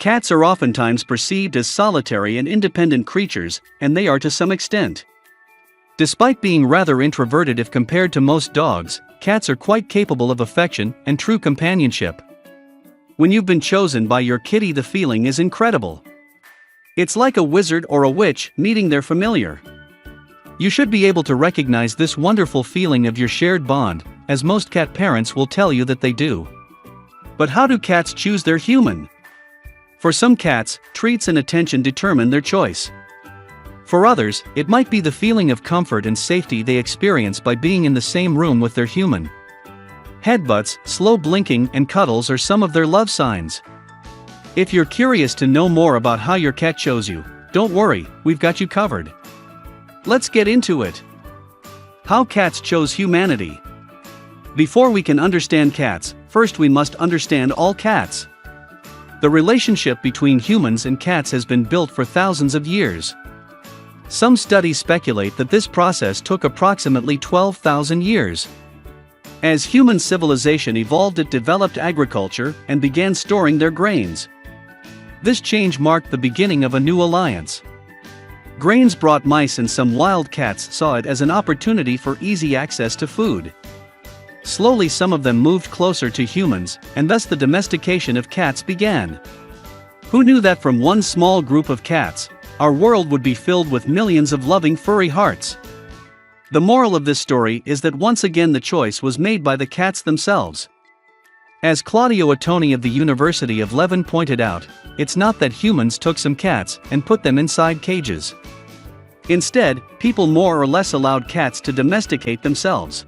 Cats are oftentimes perceived as solitary and independent creatures, and they are to some extent. Despite being rather introverted if compared to most dogs, cats are quite capable of affection and true companionship. When you've been chosen by your kitty, the feeling is incredible. It's like a wizard or a witch meeting their familiar. You should be able to recognize this wonderful feeling of your shared bond, as most cat parents will tell you that they do. But how do cats choose their human? For some cats, treats and attention determine their choice. For others, it might be the feeling of comfort and safety they experience by being in the same room with their human. Headbutts, slow blinking, and cuddles are some of their love signs. If you're curious to know more about how your cat chose you, don't worry, we've got you covered. Let's get into it. How cats chose humanity. Before we can understand cats, first we must understand all cats. The relationship between humans and cats has been built for thousands of years. Some studies speculate that this process took approximately 12,000 years. As human civilization evolved, it developed agriculture and began storing their grains. This change marked the beginning of a new alliance. Grains brought mice, and some wild cats saw it as an opportunity for easy access to food. Slowly some of them moved closer to humans, and thus the domestication of cats began. Who knew that from one small group of cats, our world would be filled with millions of loving furry hearts? The moral of this story is that once again the choice was made by the cats themselves. As Claudio Ottoni of the University of Leuven pointed out, it's not that humans took some cats and put them inside cages. Instead, people more or less allowed cats to domesticate themselves.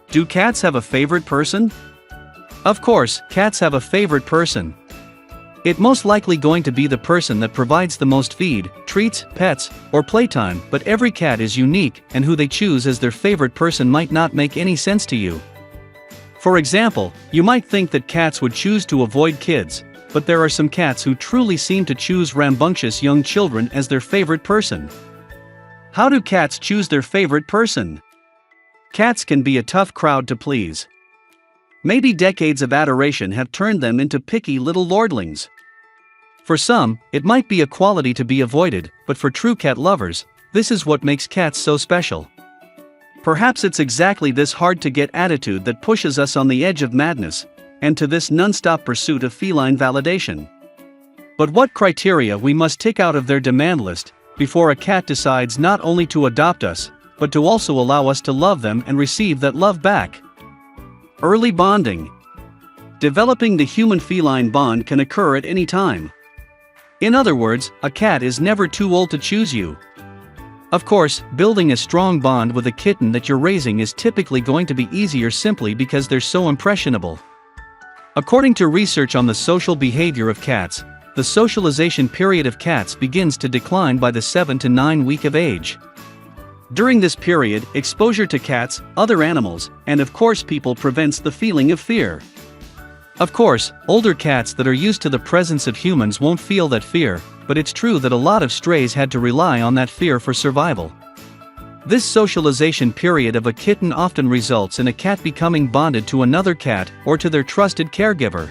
Do cats have a favorite person? Of course, cats have a favorite person. It's most likely going to be the person that provides the most feed, treats, pets, or playtime, but every cat is unique, and who they choose as their favorite person might not make any sense to you. For example, you might think that cats would choose to avoid kids, but there are some cats who truly seem to choose rambunctious young children as their favorite person. How do cats choose their favorite person? Cats can be a tough crowd to please. Maybe decades of adoration have turned them into picky little lordlings. For some, it might be a quality to be avoided, but for true cat lovers, this is what makes cats so special. Perhaps it's exactly this hard-to-get attitude that pushes us on the edge of madness, and to this non-stop pursuit of feline validation. But what criteria we must tick out of their demand list before a cat decides not only to adopt us, but to also allow us to love them and receive that love back? Early bonding. Developing the human-feline bond can occur at any time. In other words, a cat is never too old to choose you. Of course, building a strong bond with a kitten that you're raising is typically going to be easier simply because they're so impressionable. According to research on the social behavior of cats, the socialization period of cats begins to decline by the 7 to 9 week of age. During this period, exposure to cats, other animals, and of course people prevents the feeling of fear. Of course, older cats that are used to the presence of humans won't feel that fear, but it's true that a lot of strays had to rely on that fear for survival. This socialization period of a kitten often results in a cat becoming bonded to another cat or to their trusted caregiver.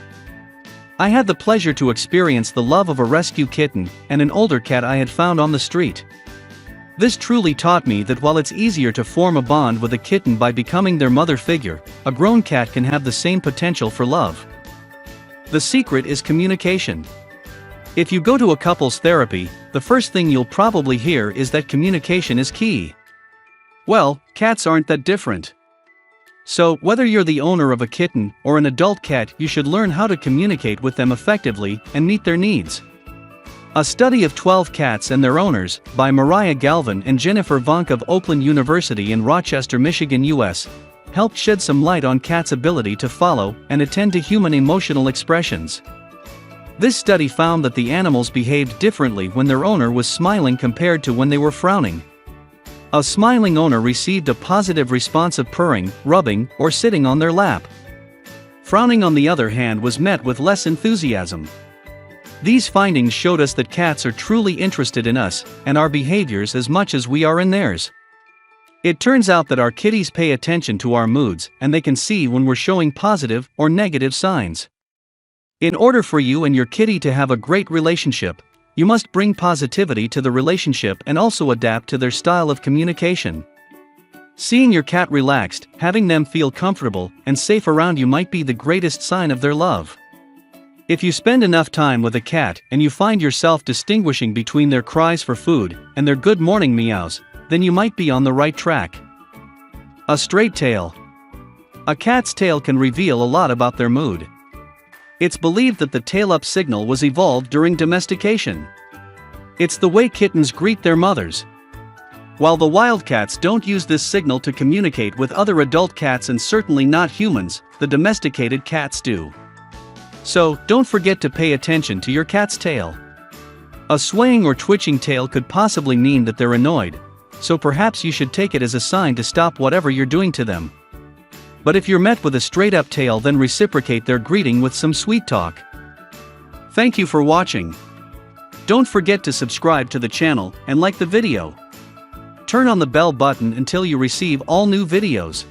I had the pleasure to experience the love of a rescue kitten and an older cat I had found on the street. This truly taught me that while it's easier to form a bond with a kitten by becoming their mother figure, a grown cat can have the same potential for love. The secret is communication. If you go to a couples therapy, the first thing you'll probably hear is that communication is key. Well, cats aren't that different. So, whether you're the owner of a kitten or an adult cat, you should learn how to communicate with them effectively and meet their needs. A study of 12 cats and their owners, by Mariah Galvin and Jennifer Vonk of Oakland University in Rochester, Michigan, US, helped shed some light on cats' ability to follow and attend to human emotional expressions. This study found that the animals behaved differently when their owner was smiling compared to when they were frowning. A smiling owner received a positive response of purring, rubbing, or sitting on their lap. Frowning, on the other hand, was met with less enthusiasm. These findings showed us that cats are truly interested in us and our behaviors as much as we are in theirs. It turns out that our kitties pay attention to our moods, and they can see when we're showing positive or negative signs. In order for you and your kitty to have a great relationship, you must bring positivity to the relationship and also adapt to their style of communication. Seeing your cat relaxed, having them feel comfortable and safe around you might be the greatest sign of their love. If you spend enough time with a cat and you find yourself distinguishing between their cries for food and their good morning meows, then you might be on the right track. A straight tail. A cat's tail can reveal a lot about their mood. It's believed that the tail-up signal was evolved during domestication. It's the way kittens greet their mothers. While the wild cats don't use this signal to communicate with other adult cats and certainly not humans, the domesticated cats do. So, don't forget to pay attention to your cat's tail. A swaying or twitching tail could possibly mean that they're annoyed, so perhaps you should take it as a sign to stop whatever you're doing to them. But if you're met with a straight-up tail, then reciprocate their greeting with some sweet talk. Thank you for watching. Don't forget to subscribe to the channel and like the video. Turn on the bell button until you receive all new videos.